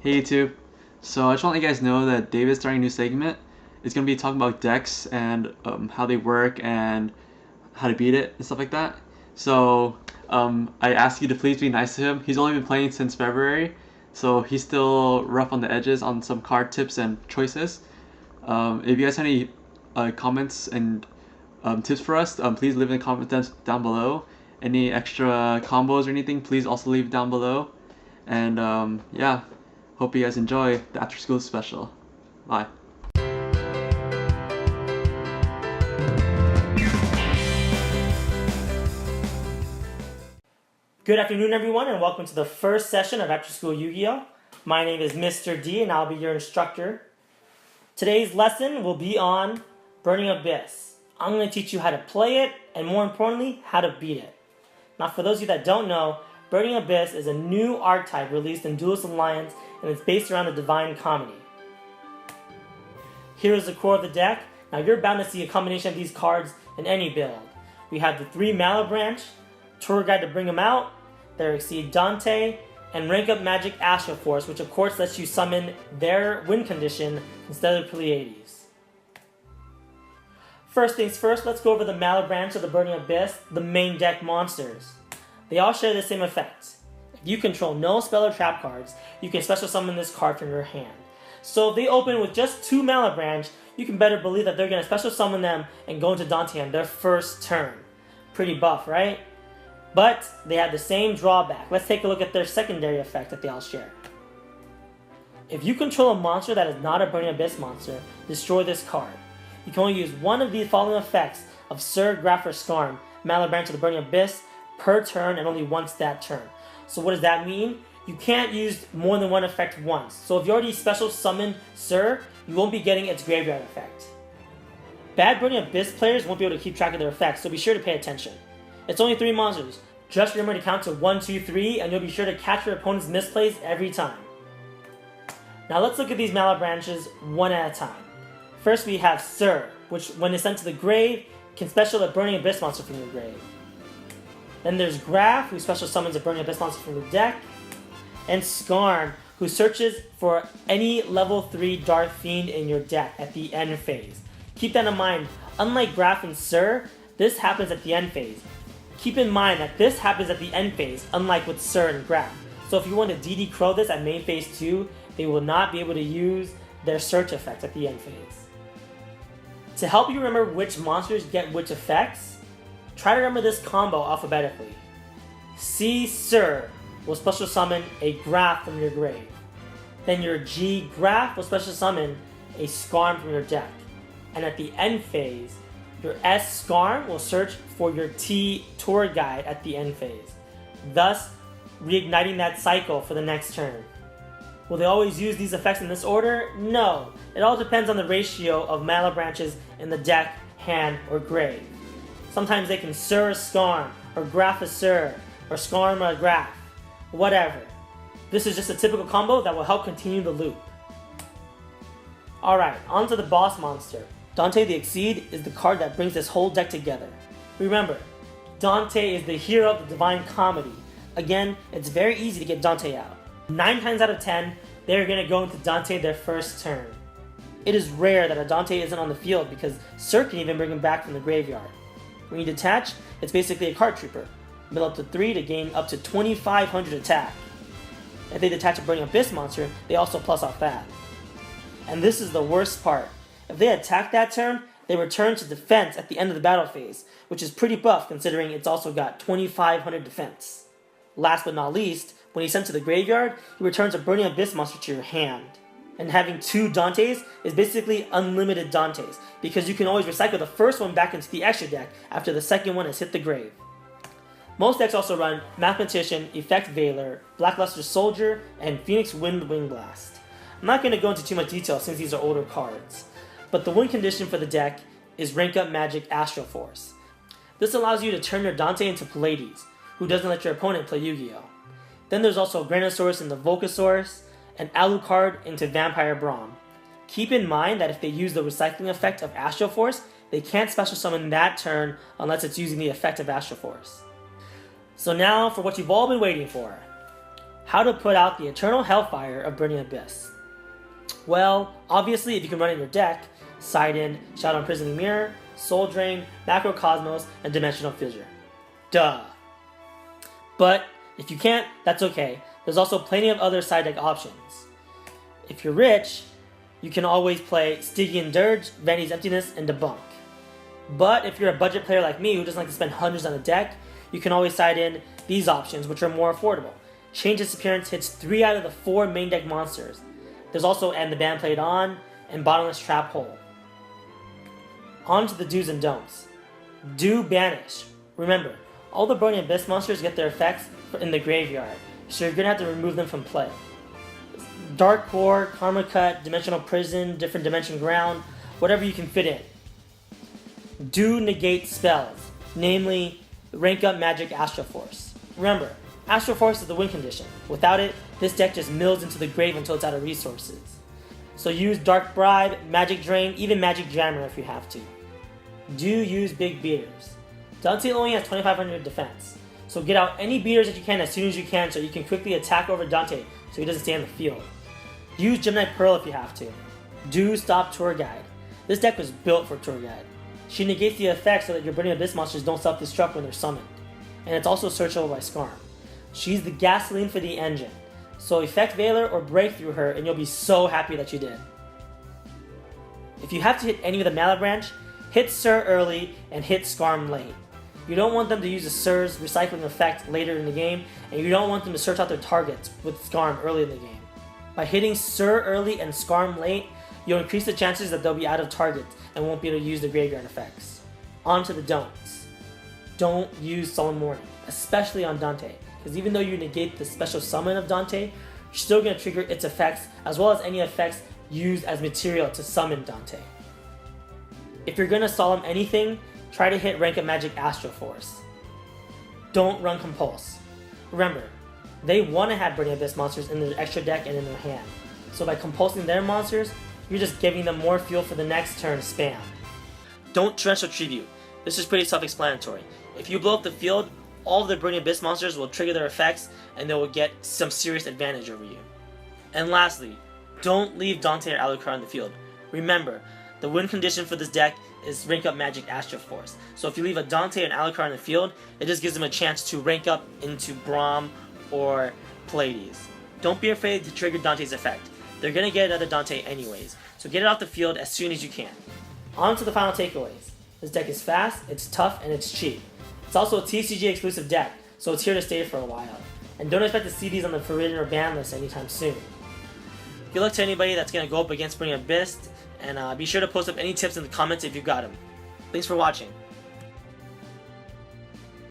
Hey YouTube. So I just want to let you guys know that David's starting a new segment. It's going to be talking about decks and how they work and how to beat it and stuff like that. So I ask you to please be nice to him. He's only been playing since February, so he's still rough on the edges on some card tips and choices. If you guys have any comments and tips for us, please leave in the comments down below. Any extra combos or anything, please also leave down below. And yeah. Hope you guys enjoy the after school special. Bye. Good afternoon, everyone, and welcome to the first session of After School Yu-Gi-Oh! My name is Mr. D, and I'll be your instructor. Today's lesson will be on Burning Abyss. I'm going to teach you how to play it, and more importantly, how to beat it. Now, for those of you that don't know, Burning Abyss is a new archetype released in Duelist Alliance, and it's based around the Divine Comedy. Here is the core of the deck. Now, you're bound to see a combination of these cards in any build. We have the 3 MALEBRANCHE, Tour Guide to bring them out, their Exceed Dante, and Rank Up Magic Astral Force, which of course lets you summon their win condition instead of the Pleiades. First things first, let's go over the MALEBRANCHE of the Burning Abyss, the main deck monsters. They all share the same effect. If you control no spell or trap cards, you can special summon this card from your hand. So if they open with just 2 MALEBRANCHE, you can better believe that they're going to special summon them and go into Dante on their first turn. Pretty buff, right? But they have the same drawback. Let's take a look at their secondary effect that they all share. If you control a monster that is not a Burning Abyss monster, destroy this card. You can only use one of the following effects of Sir, Graf, or Skarm, MALEBRANCHE of the Burning Abyss, per turn and only once that turn. So what does that mean? You can't use more than one effect once. So if you already special summon Sir, you won't be getting its graveyard effect. Bad Burning Abyss players won't be able to keep track of their effects, so be sure to pay attention. It's only 3 monsters. Just remember to count to 1, 2, 3, and you'll be sure to catch your opponent's misplays every time. Now let's look at these MALEBRANCHES one at a time. First we have Sir, which when it's sent to the grave, can special a Burning Abyss monster from your grave. Then there's Graf, who special summons a Burning Abyss monster from the deck. And Skarm, who searches for any level 3 Dark Fiend in your deck at the end phase. Keep that in mind. Unlike Graf and Sir, this happens at the end phase. Keep in mind that this happens at the end phase, unlike with Sir and Graf. So if you want to DD Crow this at main phase 2, they will not be able to use their search effect at the end phase. To help you remember which monsters get which effects, try to remember this combo alphabetically. C Sir will special summon a Graf from your grave. Then your G Graf will special summon a Skarm from your deck. And at the end phase, your S Skarm will search for your T Tour Guide at the end phase, thus reigniting that cycle for the next turn. Will they always use these effects in this order? No. It all depends on the ratio of MALEBRANCHES in the deck, hand, or grave. Sometimes they can Sir a Skarm, or Graf a Sir, or Skarm a Graf. Whatever. This is just a typical combo that will help continue the loop. Alright, on to the boss monster. Dante the Exceed is the card that brings this whole deck together. Remember, Dante is the hero of the Divine Comedy. Again, it's very easy to get Dante out. 9 times out of 10, they're going to go into Dante their first turn. It is rare that a Dante isn't on the field because Sir can even bring him back from the graveyard. When you detach, it's basically a card trooper. Mill up to 3 to gain up to 2500 attack. If they detach a Burning Abyss monster, they also plus off that. And this is the worst part. If they attack that turn, they return to defense at the end of the battle phase, which is pretty buff considering it's also got 2500 defense. Last but not least, when he's sent to the graveyard, he returns a Burning Abyss monster to your hand. And having 2 Dantes is basically unlimited Dantes, because you can always recycle the first one back into the extra deck after the second one has hit the grave. Most decks also run Mathematician, Effect Veiler, Blackluster Soldier, and Phoenix Wind Wing Blast. I'm not going to go into too much detail since these are older cards, but the win condition for the deck is Rank Up Magic Astral Force. This allows you to turn your Dante into Pleiades, who doesn't let your opponent play Yu-Gi-Oh! Then there's also Granosaurus into Volcasaurus, and Alucard into Vampire Braum. Keep in mind that if they use the recycling effect of Astral Force, they can't special summon that turn unless it's using the effect of Astral Force. So now for what you've all been waiting for. How to put out the eternal hellfire of Burning Abyss. Well, obviously, if you can run in your deck, Sidon, Shadow Imprisoning Mirror, Soul Drain, Macrocosmos, and Dimensional Fissure. Duh. But if you can't, that's okay. There's also plenty of other side deck options. If you're rich, you can always play Stygian Dirge, Vanity's Emptiness, and Debunk. But if you're a budget player like me who doesn't like to spend hundreds on a deck, you can always side in these options, which are more affordable. Change Disappearance hits 3 out of the 4 main deck monsters. There's also And the Band Played On and Bottomless Trap Hole. On to the do's and don'ts. Do Banish. Remember, all the Burning Abyss monsters get their effects in the graveyard, so you're going to have to remove them from play. Dark Core, Karma Cut, Dimensional Prison, Different Dimension Ground, whatever you can fit in. Do negate spells, namely rank up Magic Astral Force. Remember, Astral Force is the win condition. Without it, this deck just mills into the grave until it's out of resources. So use Dark Bribe, Magic Drain, even Magic Jammer if you have to. Do use big beaters. Dante only has 2500 defense, so get out any beaters that you can as soon as you can so you can quickly attack over Dante so he doesn't stay on the field. Use Gemini Pearl if you have to. Do stop Tour Guide. This deck was built for Tour Guide. She negates the effect so that your Burning Abyss monsters don't self-destruct when they're summoned. And it's also searchable by Skarm. She's the gasoline for the engine. So effect Veiler or break through her and you'll be so happy that you did. If you have to hit any with a Malebranche, hit Sir early and hit Skarm late. You don't want them to use the Sir's recycling effect later in the game, and you don't want them to search out their targets with Skarm early in the game. By hitting Sir early and Skarm late, you'll increase the chances that they'll be out of targets and won't be able to use the graveyard effects. On to the don'ts. Don't use Solemn Warning, especially on Dante, because even though you negate the special summon of Dante, you're still going to trigger its effects as well as any effects used as material to summon Dante. If you're going to Solemn anything, try to hit rank up Magic Astral Force. Don't run Compulse. Remember, they want to have Burning Abyss monsters in their extra deck and in their hand. So by compulsing their monsters, you're just giving them more fuel for the next turn to spam. Don't Torrential Tribute. This is pretty self-explanatory. If you blow up the field, all of the Burning Abyss monsters will trigger their effects and they will get some serious advantage over you. And lastly, don't leave Dante or Alucard on the field. Remember, the win condition for this deck is rank up Magic Astral Force. So if you leave a Dante and Alucard on the field, it just gives them a chance to rank up into Braum or Pleiades. Don't be afraid to trigger Dante's effect. They're going to get another Dante anyways, so get it off the field as soon as you can. On to the final takeaways. This deck is fast, it's tough, and it's cheap. It's also a TCG exclusive deck, so it's here to stay for a while. And don't expect to see these on the forbidden or ban list anytime soon. Good luck to anybody that's going to go up against Burning Abyss, and be sure to post up any tips in the comments if you got them. Thanks for watching.